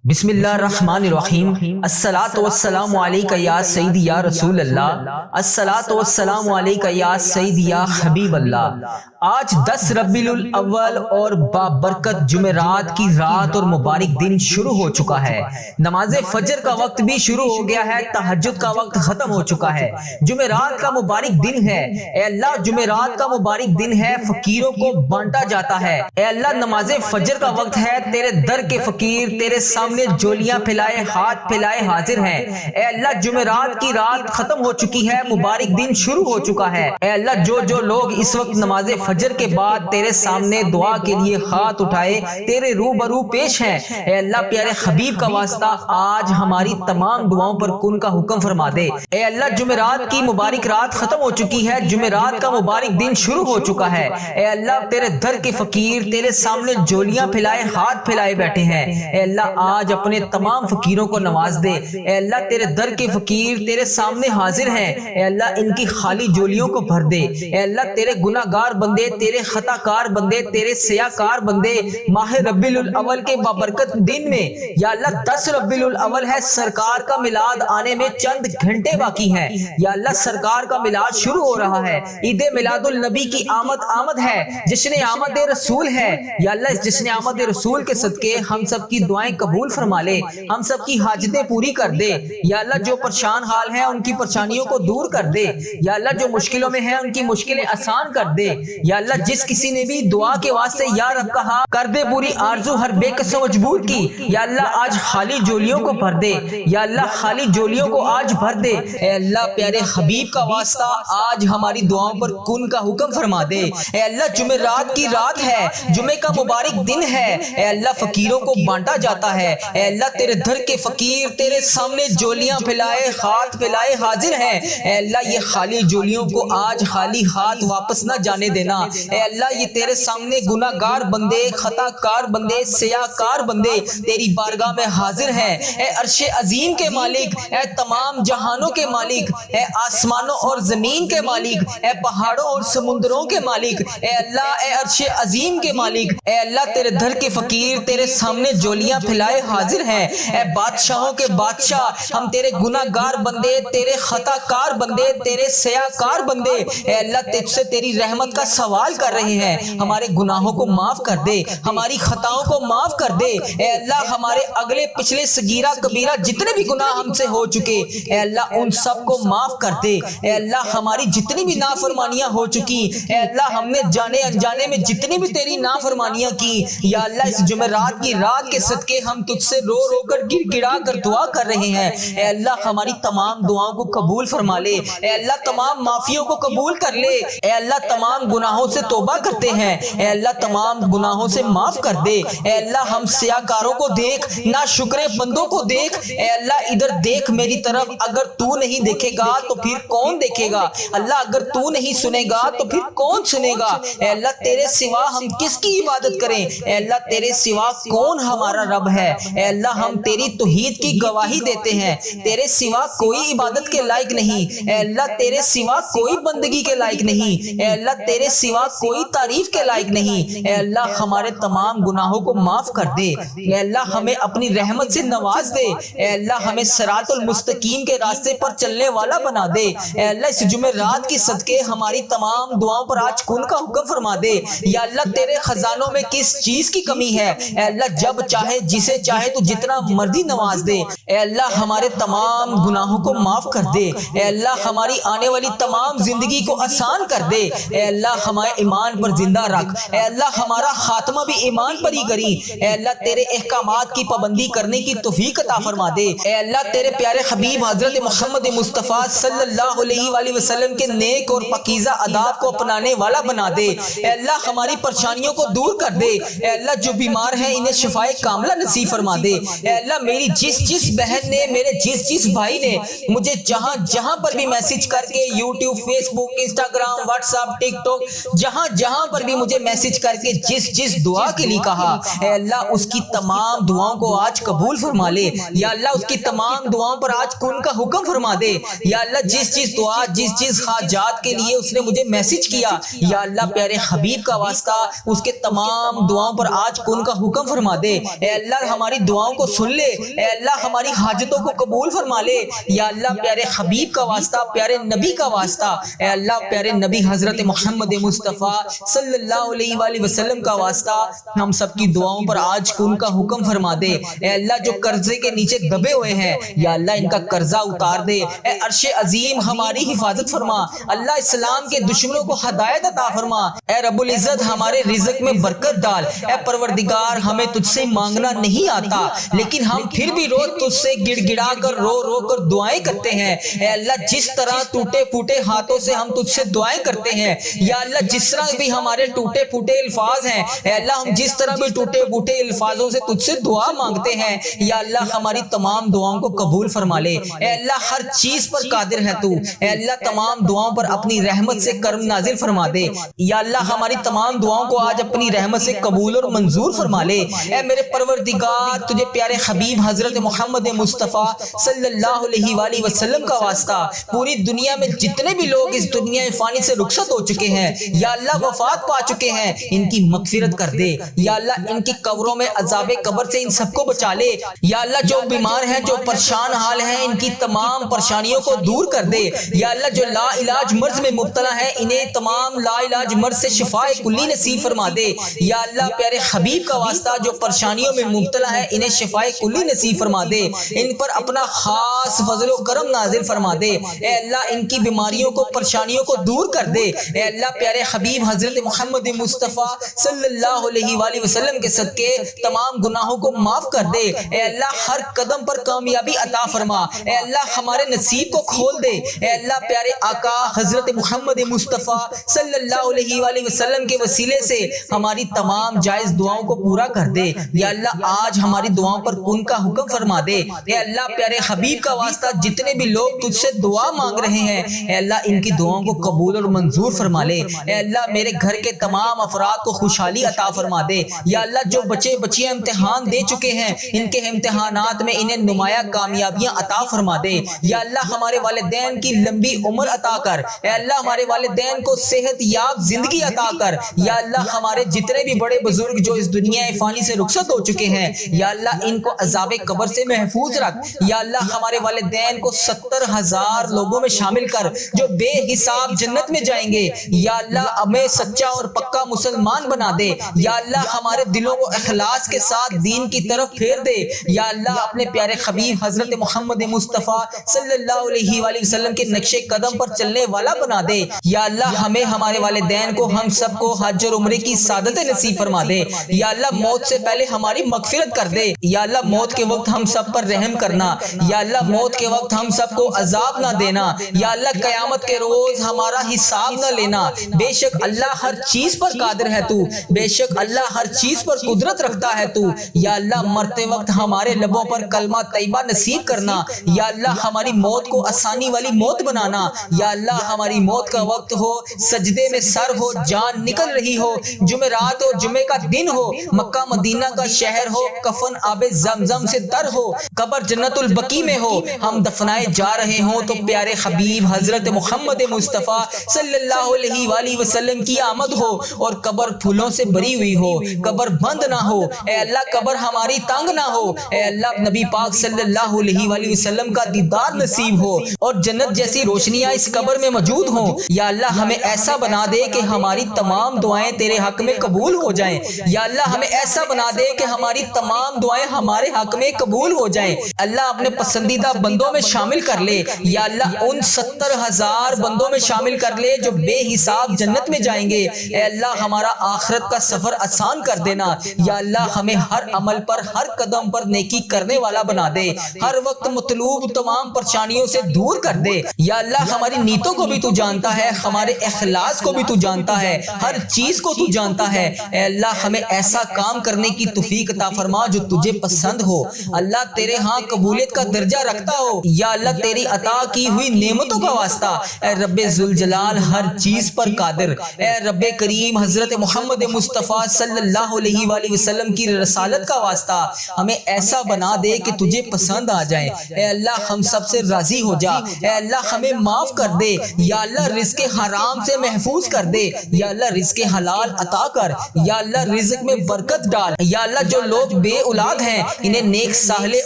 بسم اللہ الرحمن الرحیم الصلاۃ والسلام علیک یا سیدی یا رسول اللہ، الصلاۃ والسلام علیک یا سیدی یا حبیب اللہ۔ آج 10 ربیع الاول اور بابرکت جمعرات کی رات اور مبارک دن شروع ہو چکا ہے۔ نماز فجر کا وقت بھی شروع ہو گیا ہے، تہجد کا وقت ختم ہو چکا ہے۔ جمعرات کا مبارک دن ہے، اے اللہ جمعرات کا مبارک دن ہے، فقیروں کو بانٹا جاتا ہے۔ اے اللہ نماز فجر کا وقت ہے، تیرے در کے فقیر تیرے سامنے جولیاں پھیلائے ہاتھ پھیلائے حاضر ہیں۔ اے اللہ جمعرات کی رات ختم ہو چکی ہے، مبارک دن شروع ہو چکا ہے۔ اے اللہ جو لوگ اس وقت نماز فجر کے بعد تیرے سامنے دعا کے لیے ہاتھ اٹھائے تیرے روبرو پیش ہیں، اے اللہ پیارے حبیب کا واسطہ آج ہماری تمام دعاؤں پر کن کا حکم فرما دے۔ اے اللہ جمعرات کی مبارک رات ختم ہو چکی ہے، جمعرات کا مبارک دن شروع ہو چکا ہے۔ اے اللہ تیرے در کے فقیر تیرے سامنے جولیاں پھیلائے ہاتھ پھیلائے بیٹھے ہیں۔ اے اللہ آج اپنے تمام فقیروں کو نواز دے۔ اے اللہ تیرے در کے فقیر تیرے سامنے حاضر ہیں، اے اللہ ان کی خالی جولیوں کو بھر دے۔ اے اللہ تیرے گناہ گار بندے تیرے خطا کار بندے تیرے سیاہ کار بندے ماہ ربیع الاول کے بابرکت دن میں یا اللہ 10 ربیع الاول ہے، سرکار کا میلاد آنے میں چند گھنٹے باقی ہیں۔ یا اللہ سرکار کا میلاد شروع ہو رہا ہے، عید میلاد النبی کی آمد ہے، جشن آمد رسول ہے۔ یا اللہ اس جشن آمد رسول کے صدقے ہم سب کی دعائیں قبول فرما لے، ہم سب کی حاجتیں پوری کر دے۔ یا اللہ جو پریشان حال ہیں ان کی پریشانیوں کو دور کر دے۔ یا اللہ جو مشکلوں میں ہیں ان کی مشکلیں آسان کر دے۔ یا اللہ جس کسی نے بھی دعا کے واسطے یا رب کہا کر دے پوری آرزو ہر بے کس و مجبور کی۔ یا اللہ آج خالی جولیوں کو بھر دے، یا اللہ خالی جولیوں کو آج بھر دے۔ اے اللہ پیارے حبیب کا واسطہ آج ہماری دعاؤں پر کن کا حکم فرما دے۔ اے اللہ جمعرات کی رات ہے، جمعے کا مبارک دن ہے، اے اللہ فقیروں کو بانٹا جاتا ہے۔ اے اللہ تیرے در کے فقیر تیرے سامنے جولیاں پھیلائے ہاتھ پھیلائے حاضر ہیں۔ اے اللہ یہ خالی جولیوں کو آج خالی ہاتھ واپس نہ جانے دینا۔ اے اللہ یہ تیرے سامنے گناہ گار بندے خطا کار بندے سیاہ کار بندے تیری بارگاہ میں حاضر ہیں۔ اے عرش عظیم کے مالک، اے تمام جہانوں کے مالک، اے آسمانوں اور زمین کے مالک، اے پہاڑوں اور سمندروں کے مالک، اے اللہ اے عرش عظیم کے مالک، اے اللہ تیرے در کے فقیر تیرے سامنے جولیاں پھیلائے حاضر ہیں۔ اے بادشاہوں کے بادشاہ ہم تیرے گناہ گار بندے تیرے خطا کار بندے تیرے سیاہ کار بندے اے اللہ تجھ سے تیری رحمت کا سوال کر رہے ہیں، ہمارے گناہوں کو معاف کر دے، ہماری خطاؤں کو معاف کر دے۔ اے اللہ ہمارے اگلے پچھلے صغیرہ کبیرہ جتنے بھی گناہ ہم سے ہو چکے اے اللہ ان سب کو معاف کر دے۔ اے اللہ ہماری جتنی بھی نافرمانیاں ہو چکی اے اللہ ہم نے جانے انجانے میں جتنی بھی تیری نافرمانیاں کی یا اللہ اس جمعرات کی رات کے صدقے ہم تجھ سے رو رو کر گر گڑا کر دعا کر رہے ہیں۔ اے اللہ ہماری تمام دعاؤں کو قبول فرما لے، اے اللہ تمام معافیوں کو قبول کر لے، اے اللہ تمام گناہوں سے توبہ کرتے ہیں، اے اللہ تمام گناہوں سے معاف کر دے۔ اے اللہ ہم سیاہ کاروں کو دیکھ، ناشکرے بندوں کو دیکھ، اے اللہ ادھر دیکھ میری طرف، اگر تو نہیں دیکھے گا تو پھر کون دیکھے گا؟ اللہ اگر تو نہیں سنے گا تو پھر کون سنے گا؟ اے اللہ تیرے سوا ہم کس کی عبادت کریں؟ اے اللہ تیرے سوا کون ہمارا رب ہے؟ اے اللہ ہم تیری توحید کی گواہی دیتے ہیں، تیرے سوا کوئی عبادت کے لائق نہیں، اے اللہ تیرے سوا کوئی بندگی کے لائق نہیں، اے اللہ تیرے سوا کوئی تعریف کے لائق نہیں۔ اے اللہ ہمارے تمام گناہوں کو معاف کر دے، اے اللہ ہمیں اپنی رحمت سے نواز دے، اے اللہ ہمیں صراط المستقیم کے راستے پر چلنے والا بنا دے۔ اے اللہ اس جمعرات کی صدقے ہماری تمام دعاؤں پر آج کن کا حکم فرما دے۔ یا اللہ تیرے خزانوں میں کس چیز کی کمی ہے؟ اے اللہ جب چاہے جسے چاہے تو جتنا مرضی نواز دے۔ اے اللہ ہمارے تمام گناہوں کو معاف کر دے، اے اللہ ہماری آنے والی تمام زندگی کو آسان کر دے، اے اللہ ہمارے ایمان پر زندہ رکھ، اے اللہ ہمارا خاتمہ بھی ایمان پر ہی کری، اے اللہ تیرے احکامات کی پابندی کرنے کی توفیق عطا فرما دے۔ اے اللہ تیرے پیارے حبیب حضرت محمد مصطفیٰ صلی اللہ علیہ وآلہ وسلم کے نیک اور پاکیزہ آداب کو اپنانے والا بنا دے۔ اے اللہ ہماری پریشانیوں کو دور کر دے، اے اللہ جو بیمار ہیں انہیں شفائے کاملہ نصیب فرما دے۔ اے اللہ میری جس بہن نے میرے جس بھائی نے مجھے جہاں پر بھی میسج کر کے یوٹیوب فیس بک انسٹاگرام واٹس ایپ ٹک ٹاک جہاں پر بھی مجھے میسج کر کے جس دعا کے لیے کہا اے اللہ اس کی تمام دعاؤں کو آج قبول فرما لے۔ یا اللہ اس کی تمام دعاؤں پر آج کن کا حکم فرما دے۔ یا اللہ جس دعا جس حاجات کے لیے اس نے مجھے میسج کیا یا اللہ پیارے حبیب کا واسطہ اس کے تمام دعاؤں پر آج کن کا حکم فرما دے۔ اے اللہ ہماری ہماری دعاؤں کو سن لے، اے اللہ ہماری حاجتوں کو قبول فرما لے، یا اللہ پیارے حبیب کا واسطہ، پیارے نبی کا واسطہ، اے اللہ پیارے نبی حضرت محمد مصطفیٰ صلی اللہ علیہ وآلہ وسلم کا واسطہ ہم سب کی دعاؤں پر آج کن کا حکم فرما دے۔ اے اللہ جو قرضے کے نیچے دبے ہوئے ہیں یا اللہ ان کا قرضہ اتار دے، اے عرش عظیم ہماری حفاظت فرما، اللہ اسلام کے دشمنوں کو ہدایت عطا فرما، اے رب العزت ہمارے رزق میں برکت ڈال، اے پروردگار ہمیں تجھ سے مانگنا نہیں آتا لیکن ہم پھر بھی روز تجھ سے گڑ گڑا کر رو رو کر دعائیں کرتے ہیں، اے اللہ جس طرح ٹوٹے پھوٹے ہاتھوں سے ہم تجھ سے دعائیں کرتے ہیں، یا اللہ جس طرح بھی ہمارے ٹوٹے پھوٹے الفاظ ہیں، اے اللہ ہم جس طرح بھی ٹوٹے پھوٹے الفاظوں سے تجھ سے دعا مانگتے ہیں، یا اللہ ہماری تمام دعاؤں کو قبول فرما لے، اے اللہ ہر چیز پر قادر ہے تو، اے اللہ تمام دعاؤں پر اپنی رحمت سے کرم نازل فرما دے، یا اللہ ہماری تمام دعاؤں کو آج اپنی رحمت سے قبول اور منظور فرما لے، اے میرے پروردگار تجھے پیارے حبیب حضرت محمد مصطفیٰ صلی اللہ علیہ وآلہ وسلم کا واسطہ پوری دنیا میں جتنے بھی لوگ اس دنیا فانی سے رخصت ہو چکے ہیں یا اللہ وفات پا چکے ہیں ان کی مغفرت کر دے، یا اللہ ان کی قبروں میں عذاب قبر سے ان سب کو بچا لے، یا اللہ جو بیمار ہیں جو پریشان حال ہیں ان کی تمام پریشانیوں کو دور کر دے، یا اللہ جو لا علاج مرض میں مبتلا ہیں انہیں تمام لا علاج مرض سے شفاء کلی نصیب فرما دے، یا اللہ پیارے حبیب کا واسطہ جو پریشانیوں میں مبتلا ہیں انہیں شفاء کلی نصیب فرما دے، ان پر اپنا خاص فضل و کرم نازل فرما دے، اے اللہ ان کی بیماریوں کو پریشانیوں کو دور کر دے، اے اللہ پیارے حبیب حضرت محمد مصطفیٰ صلی اللہ علیہ وآلہ وسلم کے صدقے تمام گناہوں کو معاف کر دے، اے اللہ ہر قدم پر کامیابی عطا فرما، اے اللہ ہمارے نصیب کو کھول دے، اے اللہ پیارے آقا حضرت محمد مصطفیٰ صلی اللہ علیہ وآلہ وسلم کے وسیلے سے ہماری تمام جائز دعاؤں کو پورا کر دے، یا اللہ آج ہماری دعاؤں پر کن کا حکم فرما دے، اے اللہ پیارے حبیب کا واسطہ جتنے بھی لوگ تجھ سے دعا مانگ رہے ہیں اے اللہ ان کی دعاؤں کو قبول اور منظور فرما لے، اے اللہ میرے گھر کے تمام افراد کو خوشحالی عطا فرما دے، یا اللہ جو بچے بچیاں امتحان دے چکے ہیں ان کے امتحانات میں انہیں نمایاں کامیابیاں عطا فرما دے، یا اللہ ہمارے والدین کی لمبی عمر عطا کر، اے اللہ ہمارے والدین کو صحت یاب زندگی عطا کر، یا اللہ ہمارے جتنے بھی بڑے بزرگ جو اس دنیا فانی سے رخصت ہو چکے ہیں یا اللہ ان کو عذاب قبر سے محفوظ رکھ، یا اللہ ہمارے والدین کو 70,000 لوگوں میں شامل کر جو بے حساب جنت میں جائیں گے، یا اللہ ہمیں سچا اور پکا مسلمان بنا دے، یا اللہ ہمارے دلوں کو اخلاص کے ساتھ دین کی طرف پھیر دے، یا اللہ اپنے پیارے حبیب حضرت محمد مصطفیٰ صلی اللہ علیہ وآلہ وسلم کے نقش قدم پر چلنے والا بنا دے، یا اللہ ہمیں ہمارے والدین کو ہم سب کو حج اور عمرے کی سعادت نصیب فرما دے، یا اللہ موت سے پہلے ہماری مغفرت کر دے، یا اللہ موت کے وقت ہم سب پر رحم کرنا، یا اللہ موت کے وقت ہم سب کو عذاب نہ دینا، یا اللہ قیامت کے روز ہمارا حساب نہ لینا، بے شک اللہ ہر چیز پر قادر ہے تو، بے شک اللہ ہر چیز پر قدرت رکھتا ہے تو، یا اللہ مرتے وقت ہمارے لبوں پر کلمہ طیبہ نصیب کرنا، یا اللہ ہماری موت کو آسانی والی موت بنانا، یا اللہ ہماری موت کا وقت ہو سجدے میں سر ہو جان نکل رہی ہو، جمعرات ہو جمعے کا دن ہو مکہ مدینہ کا شہر ہو کفن آب زمزم سے تر ہو قبر جنت البقیع میں ہو ہم دفنائے جا رہے ہوں تو پیارے حبیب حضرت محمد مصطفیٰ صلی اللہ علیہ وآلہ وسلم کی آمد ہو اور قبر پھولوں سے بری ہوئی ہو، قبر بند نہ ہو، اے اللہ قبر ہماری تنگ نہ ہو، اے اللہ نبی پاک صلی اللہ علیہ وآلہ وسلم کا دیدار نصیب ہو اور جنت جیسی روشنیاں اس قبر میں موجود ہوں، یا اللہ ہمیں ایسا بنا دے کہ ہماری تمام دعائیں تیرے حق میں قبول ہو جائیں، یا اللہ ہمیں ایسا بنا دے کہ ہماری تمام دعائیں ہمارے حق میں قبول ہو جائیں، اللہ اپنے پسندیدہ بندوں میں شامل کر لے، یا اللہ ان 70,000 بندوں میں شامل کر لے جو بے حساب جنت میں جائیں گے، اے اللہ ہمارا آخرت کا سفر آسان کر دینا، یا اللہ ہمیں ہر عمل پر ہر قدم پر نیکی کرنے والا بنا دے، ہر وقت مطلوب تمام پریشانیوں سے دور کر دے، یا اللہ ہماری نیتوں کو بھی تو جانتا ہے، ہمارے اخلاص کو بھی تو جانتا ہے، ہر چیز کو تو جانتا ہے، اے اللہ ہمیں ایسا کام کرنے کی توفیق عطا فرما جو تجھے پسند ہو، اللہ تیرے ہاں قبولیت کا درجہ رکھتا ہو، یا اللہ تیری عطا کی ہوئی نعمتوں کا واسطہ، اے رب ذوالجلال ہر چیز پر قادر، اے رب کریم حضرت محمد مصطفیٰ صلی اللہ علیہ وآلہ وسلم کی رسالت کا واسطہ ہمیں ایسا بنا دے کہ تجھے پسند آ جائے، اے اللہ ہم سب سے راضی ہو جا، اے اللہ ہمیں معاف کر دے، یا اللہ رزق حرام سے محفوظ کر دے، یا اللہ رزق حلال عطا کر، یا اللہ رزق میں برکت ڈال، یا اللہ جو لوگ بے اولاد ہیں انہیں نیک صالح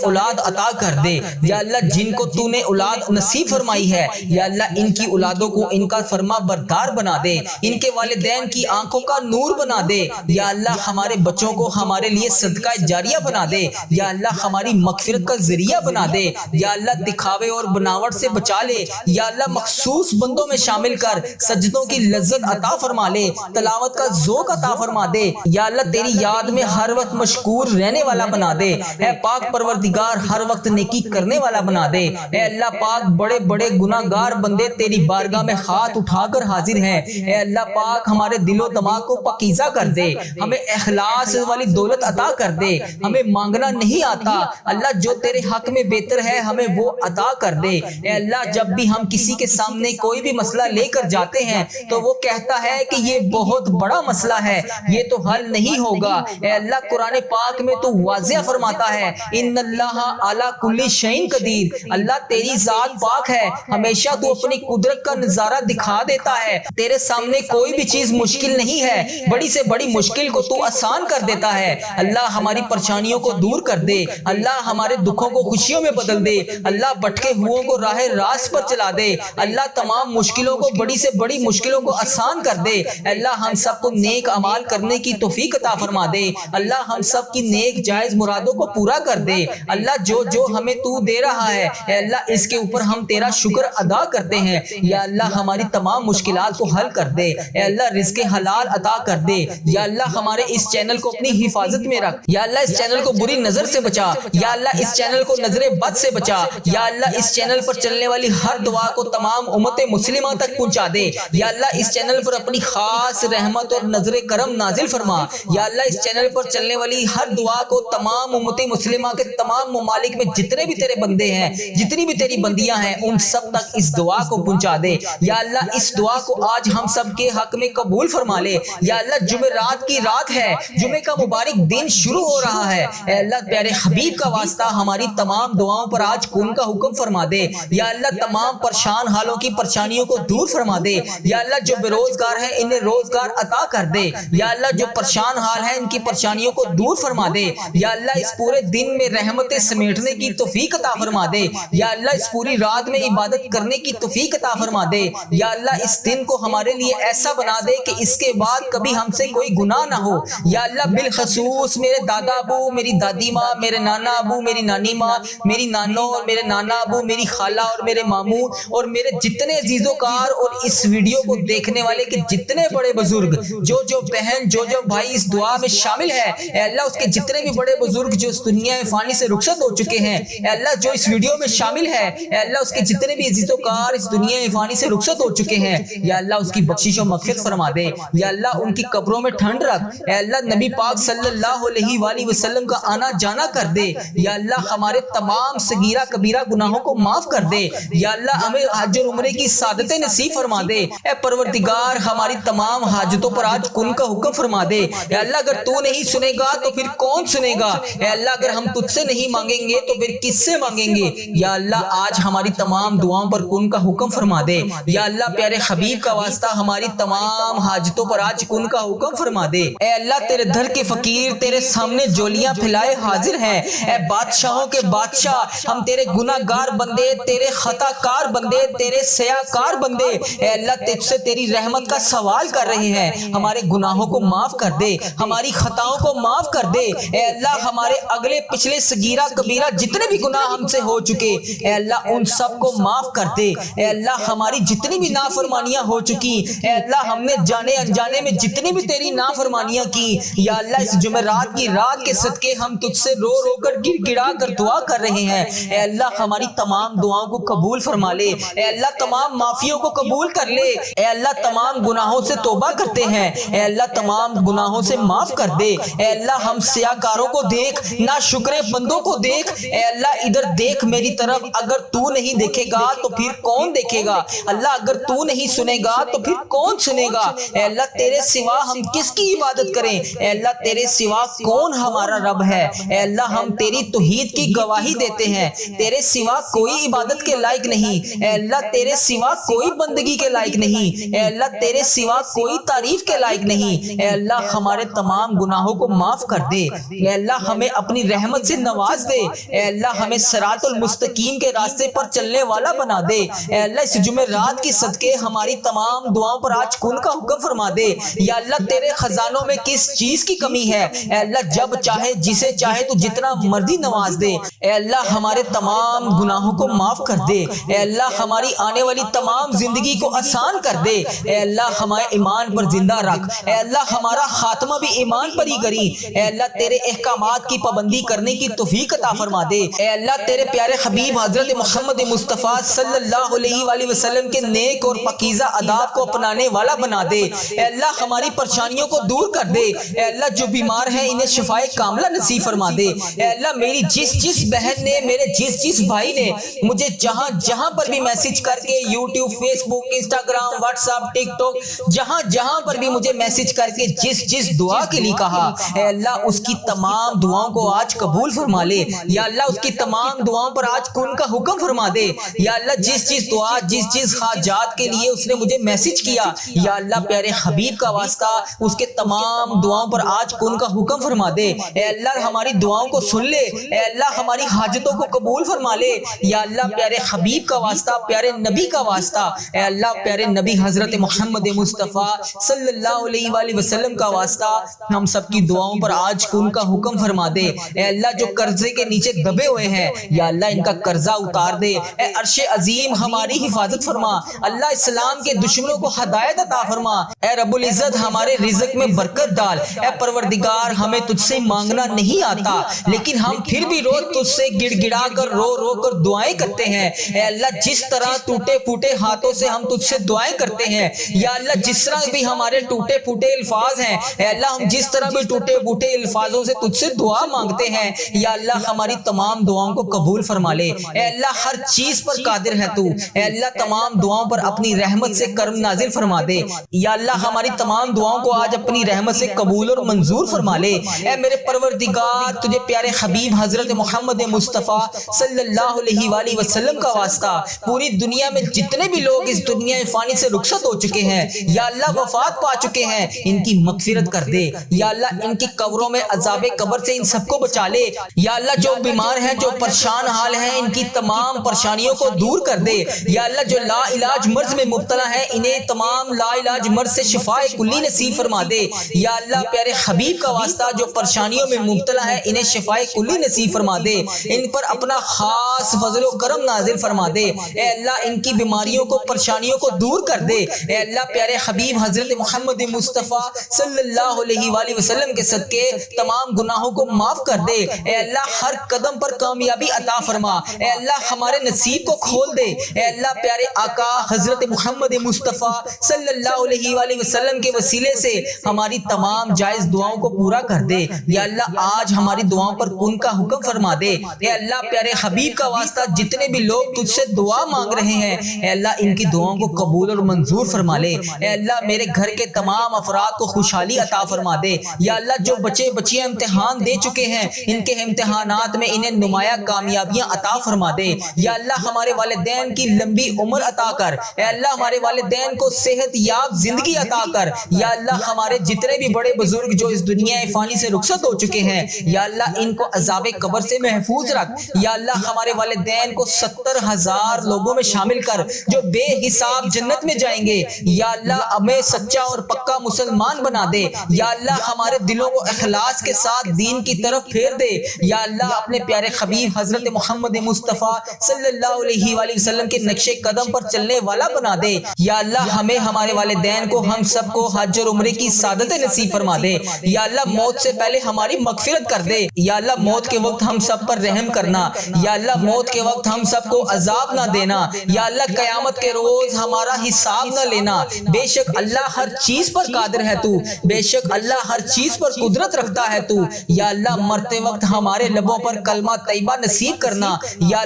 اولاد عطا کر دے۔ یا اللہ جن کو تو نے اولاد نصیب فرمائی ہے یا اللہ ان کی اولادوں کو ان کا فرما بردار بنا دے، ان کے والدین کی آنکھوں کا نور بنا دے۔ یا اللہ ہمارے بچوں کو ہمارے لیے صدقہ جاریہ بنا دے۔ یا اللہ ہماری مغفرت کا ذریعہ بنا دے۔ یا اللہ دکھاوے اور بناوٹ سے بچا لے۔ یا اللہ مخصوص بندوں میں شامل کر سجدوں کی لذت عطا فرما لے، تلاوت کا ذوق عطا فرما دے۔ یا اللہ تیری یاد میں ہر وقت مشکور رہنے والا بنا دے۔ اے پاک پروردگار ہر وقت نیکی کرنے والا بنا دے۔ اے اللہ پاک بڑے بڑے گناہگار بندے تیری بارگاہ میں ہاتھ اٹھا کر حاضر ہیں۔ اے اللہ پاک ہمارے دل و دماغ کو پاکیزہ کر دے، ہمیں اخلاص والی دولت عطا کر دے۔ ہمیں مانگنا نہیں آتا اللہ، جو تیرے حق میں بہتر ہے ہمیں وہ عطا کر دے۔ اے اللہ جب بھی ہم کسی کے سامنے کوئی بھی مسئلہ لے کر جاتے ہیں تو وہ کہتا ہے کہ یہ بہت بڑا مسئلہ ہے، یہ تو حل نہیں ہوگا۔ اے اللہ قرآن پاک میں تو واضح فرماتا ہے ان اللہ علی کل شیء قدیر، اللہ تیری ذات پاک ہے، ہمیشہ تو اپنی قدرت کا نظارہ دکھا دیتا ہے، تیرے سامنے کوئی بھی چیز مشکل نہیں ہے، بڑی سے بڑی مشکل کو تو آسان کر دیتا ہے۔ اللہ ہماری پریشانیوں کو دور کر دے، اللہ ہمارے دکھوں کو خوشیوں میں بدل دے، اللہ بھٹکے ہوئوں کو راہ راست پر چلا دے، اللہ تمام مشکلوں کو بڑی سے بڑی مشکلوں کو آسان کر دے۔ اللہ ہم سب کو نیک اعمال کرنے کی توفیق عطا فرما دے، اللہ ہم سب کی نیک جائز مرادوں کو پورا کر دے۔ اللہ جو جو ہمیں تو دے رہا ہے اے اللہ اس کے اوپر ہم تیرا شکر ادا کرتے ہیں۔ یا اللہ ہماری تمام مشکلات کو حل کر دے، اے اللہ رزق حلال عطا کر دے۔ یا اللہ ہمارے اس چینل کو اپنی حفاظت میں رکھ، یا اللہ اس چینل کو بری نظر سے بچا، یا اللہ اس چینل کو نظر بد سے بچا، یا اللہ اس چینل پر چلنے والی ہر دعا کو تمام امت مسلمہ تک پہنچا دے۔ یا اللہ اس چینل پر اپنی خاص رحمت اور نظر کرم نازل فرما۔ یا اللہ اس چینل پر چلنے والی ہر دعا کو تمام امت مسلمہ کے تمام ممالک میں جتنے بھی تیرے بندے ہیں، جتنی بھی تیری بندیاں ہیں، ان سب تک اس دعا کو پہنچا دے۔ یا اللہ اس دعا کو آج ہم سب کے حق میں قبول فرما لے۔ یا اللہ جمعرات کی رات ہے، جمعے کا مبارک دن شروع ہو رہا ہے، اے اللہ پیارے حبیب کا واسطہ ہماری تمام دعاؤں پر آج کن کا حکم فرما دے۔ یا اللہ تمام پریشان حالوں کی پریشانیوں کو دور فرما دے۔ یا اللہ جو بے روزگار ہیں انہیں روزگار عطا کر دے۔ یا اللہ جو پریشان حال ہیں ان کی پریشانیوں کو دور فرما دے۔ یا اللہ اس پورے دن میں رحمتیں سمیٹنے کی توفیق عطا فرما دے۔ یا اللہ اس پوری رات میں عبادت کرنے کی توفیق عطا فرما دے۔ یا اللہ اس دن کو ہمارے لیے ایسا بنا دے کہ اس کے بعد کبھی ہم سے کوئی گناہ نہ ہو۔ یا اللہ بالخصوص میرے دادا ابو، میری دادی ماں، میرے نانا ابو، میری نانی ماں، میری نانو اور میرے نانا ابو، میری خالہ اور میرے ماموں اور میرے جتنے عزیز و کار اور اس ویڈیو کو دیکھنے والے کے جتنے بڑے بزرگ، جو بہن، جو بھائی اس دعا میں شامل ہے، اے اللہ اس کے جتنے بھی بڑے بزرگ جو اس دنیا فانی سے رخصت ہو چکے ہیں، اے اللہ جو اس ویڈیو میں شامل ہے، اے اللہ اس کے جتنے بھی عزیز و کار اس دنیا فانی سے رخصت ہو چکے ہیں، یا اللہ اس کی بخشش و مغفرت فرما دے۔ یا اللہ ان کی قبروں میں ٹھنڈ رکھ، اے اللہ نبی پاک صلی اللہ علیہ وآلہ وسلم کا آنا جانا کر دے۔ یا اللہ ہمارے تمام صغیرہ کبیرہ گناہوں کو معاف کر دے۔ یا اللہ ہمیں حج اور عمرے کی سعادتیں نصیب فرما دے۔ اے پروردگار ہماری تمام حاجتوں پر آج کن کا حکم فرما دے۔ اے اللہ اگر تو نہیں سنے گا تو پھر کون سنے گا؟ اے اللہ اگر ہم تجھ سے نہیں مانگیں گے تو پھر کس سے مانگیں گے؟ یا اللہ آج ہماری تمام دعاؤں پر کن کا حکم فرما دے۔ یا اللہ پیارے حبیب کا واسطہ ہماری تمام حاجتوں پر آج کن کا حکم فرما دے۔ اے اللہ تیرے در کے فقیر تیرے سامنے جولیاں پھیلائے حاضر ہیں۔ اے بادشاہوں کے بادشاہ ہم تیرے گناہ گار بندے، تیرے خطا کار بندے، تیرے سیاہ کار بندے، اے اللہ تجھ سے تیری رحمت کا سوال کر رہے ہیں۔ ہمارے گناہوں کو معاف کر دے، ہماری خطاؤں کو معاف کر دے۔ اے اللہ ہمارے اگلے پچھلے صغیرہ کبیرہ جتنے بھی گناہ ہم سے ہو چکے، اے اللہ ان سب کو معاف کر دے۔ اے اللہ ہماری جتنی بھی نافرمانیاں ہو چکی، اے اللہ ہم نے جانے انجانے میں جتنی بھی تیری نافرمانیاں کی، یا اللہ اس جمعرات کی رات کے صدقے ہم تجھ سے رو رو کر گر گڑا کر دعا کر رہے ہیں۔ اے اللہ ہماری تمام دعاؤں کو قبول فرما لے۔ اے اللہ تمام معافیوں کو قبول کر لے۔ اے اللہ تمام گناہوں سے توبہ کرتے ہیں، اے اللہ تمام گناہوں سے معاف کر دے۔ اے اللہ ہم سیاہ کاروں کو دیکھ، نا شکرے بندوں کو دیکھ، اے اللہ ادھر دیکھ میری طرف، اگر تو نہیں دیکھے گا تو پھر کون دیکھے گا؟ اللہ اگر تو نہیں سنے گا تو پھر کون سنے گا؟ اے اللہ تیرے سوا ہم کس کی عبادت کریں؟ اے اللہ تیرے سوا کون ہمارا رب ہے؟ اے اللہ ہم تیری توحید کی گواہی دیتے ہیں، تیرے سوا کوئی عبادت کے لائق نہیں، اے اللہ تیرے سوا کوئی بندگی کے لائق نہیں، اے اللہ تیرے سوا کوئی تعریف کے لائق نہیں۔ اے اللہ ہمارے تمام گناہوں کو معاف کر دے۔ اے اللہ ہمیں اپنی رحمت سے نواز دے، اے اللہ ہمیں صراط المستقیم کے راستے پر چلنے والا بنا دے، اے اللہ اس جمعرات کی صدقے ہماری تمام دعاؤں پر آج کن کا حکم فرما دے۔ یا اللہ تیرے خزانوں میں کس چیز کی کمی ہے، اے اللہ جب چاہے جسے چاہے تو جتنا مرضی نواز دے، اے اللہ ہمارے تمام گناہوں کو معاف کر دے، اے اللہ ہماری آنے والی تمام زندگی کو آسان کر دے، اے اللہ ہمارے ایمان پر زندہ رکھ، اے اللہ ہمارا خاتمہ بھی ایمان پر ہی کری، اے اللہ تیرے احکامات کی پابندی کرنے کی توفیق عطا فرما دے، اے اللہ تیرے پیارے حبیب حضرت محمد مصطفیٰ صلی اللہ علیہ وآلہ وسلم کے نیک اور پاکیزہ آداب کو اپنانے والا بنا دے، اے اللہ ہماری پریشانیوں کو دور کر دے، اے اللہ جو بیمار ہیں انہیں شفائے کاملہ نصیب فرما دے، اے اللہ میری جس بہن نے، میرے جس بھائی نے مجھے جہاں پر بھی میسج کر کے یوٹیوب، فیس بک، انسٹاگرام، واٹس ایپ، ٹک ٹاک، جہاں پر بھی مجھے میسج کر کے جس دعا کے لیے کہا، اے اللہ اس کی تمام دعاؤں کو آج قبول فرما لے، یا اللہ اس کی تمام دعاؤں پر آج کن کا حکم فرما دے، یا اللہ جس دعا، جس حاجات کے لیے اس نے مجھے میسج کیا، یا اللہ پیارے حبیب کا واسطہ اس کے تمام دعاؤں پر آج کن کا حکم فرما دے، اے اللہ ہماری دعاؤں کو سن لے، اے اللہ ہماری حاجتوں کو قبول فرما لے، یا اللہ پیارے حبیب کا واسطہ، پیارے نبی کا واسطہ، اے اللہ پیارے نبی حضرت محمد مصطفیٰ صلی اللہ علیہ وآلہ وسلم کا واسطہ ہم سب کی دعاؤں پر آج کن کا حکم فرما دے، اے اللہ جو قرضے کے نیچے دبے ہوئے ہیں یا اللہ ان کا قرضہ اتار دے، اے عرش عظیم ہماری حفاظت فرما، اللہ اسلام کے دشمنوں کو ہدایت عطا فرما، اے رب العزت ہمارے رزق میں برکت ڈال، اے پروردگار ہمیں تجھ سے مانگنا نہیں آتا لیکن ہم پھر بھی روز تجھ سے گڑ گڑا کر رو کر دعائیں کرتے ہیں، اے اللہ جس طرح ٹوٹے پھوٹے ہاتھوں سے ہم تجھ سے دعائیں کرتے ہیں، یا اللہ جس طرح بھی ہمارے ٹوٹے پھوٹے الفاظ ہیں، اے اللہ ہم جس طرح بھی ٹوٹے پھوٹے الفاظوں سے تجھ سے دعا مانگتے ہیں، یا اللہ ہماری تمام دعاؤں کو قبول فرما لے، اے اللہ ہر چیز پر قادر ہے تو، اے اللہ تمام دعاؤں پر اپنی رحمت سے کرم نازل فرما دے، یا اللہ ہماری تمام دعاؤں کو آج اپنی رحمت سے قبول اور منظور فرما لے، اے میرے پروردگار تجھے پیارے حبیب حضرت محمد مصطفیٰ صلی اللہ علیہ وآلہ وسلم کا واسطہ پوری دنیا میں جتنے بھی لوگ اس دنیا فانی سے رخصت ہو چکے ہیں یا اللہ وفات پا چکے ہیں ان کی مغفرت کر دے، یا اللہ ان کی قبروں میں عذاب قبر سے ان سب کو بچا لے، یا اللہ جو بیمار ہیں، جو پریشان حال ہیں، ان کی تمام پریشانیوں کو دور کر دے، یا اللہ جو لا علاج مرض میں مبتلا ہیں انہیں تمام لا علاج مرض سے شفاء کلی نصیب فرما دے، یا اللہ پیارے حبیب کا واسطہ جو پریشانیوں میں مبتلا ہے انہیں شفاء کلی نصیب فرما دے، ان پر اپنا خاص فضل و کرم نازل فرما دے، اے اللہ ان کی بیماریوں کو، پریشانیوں کو دور کر دے، اے اللہ پیارے حبیب حضرت محمد مصطفیٰ صلی اللہ علیہ وآلہ وسلم کے صدقے تمام گناہوں کو معاف کر دے، اے اللہ ہر قدم پر کامیابی عطا فرما، اے اللہ ہمارے نصیب کو کھول دے، اے اللہ پیارے آقا حضرت محمد مصطفیٰ صلی اللہ علیہ وآلہ وسلم کے وسیلے سے ہماری تمام جائز دعاؤں کو پورا کر دے، یا اللہ آج ہماری دعاؤں پر کن کا حکم فرما دے، اے اللہ پیارے حبیب کا واسطہ جتنے بھی لوگ تجھ سے دعا مانگ رہے ہیں اے اللہ ان کی دعاؤں کو قبول اور منظور فرما لے، اے اللہ میرے گھر کے تمام افراد کو خوشحالی عطا فرما دے، یا اللہ جو بچے بچیاں امتحان دے چکے ہیں ان کے امتحانات میں انہیں نمایاں کامیابیاں عطا فرما دے، یا اللہ ہمارے والدین کی لمبی عمر عطا کر، اے اللہ ہمارے والدین کو صحت یاب زندگی عطا کر، یا اللہ ہمارے جتنے بھی بڑے بزرگ جو اس دنیا فانی سے رخصت ہو چکے ہیں یا اللہ ان کو عذاب قبر سے محفوظ رکھ، یا اللہ ہمارے والدین کو 70,000 لوگوں میں شامل کر جو بے حساب جنت میں جائیں گے، یا اللہ ہمیں سچا اور پکا مسلمان بنا دے، یا اللہ ہمارے دلوں کو اخلاص کے ساتھ دین کی طرف پھیر دے، یا اللہ اپنے پیارے حبیب حضرت محمد مصطفیٰ صلی اللہ علیہ وآلہ وسلم کے نقش قدم پر چلنے والا بنا دے، یا اللہ ہمیں، ہمارے والدین کو، ہم سب کو حج اور عمرے کی سعادت نصیب فرما دے، یا اللہ موت سے پہلے ہماری مغفرت کر دے، یا اللہ موت کے وقت ہم سب پر رحم کرنا، یا اللہ موت کے وقت ہم سب کو عذاب نہ دینا، یا اللہ قیامت کے روز ہمارا حساب نہ لینا، بے شک اللہ ہر چیز پر قادر ہے تو، بے شک اللہ ہر چیز پر قدرت رکھتا ہے تو، یا اللہ مرتے وقت ہمارے لبوں پر کلمہ طیبہ نصیب کرنا، یا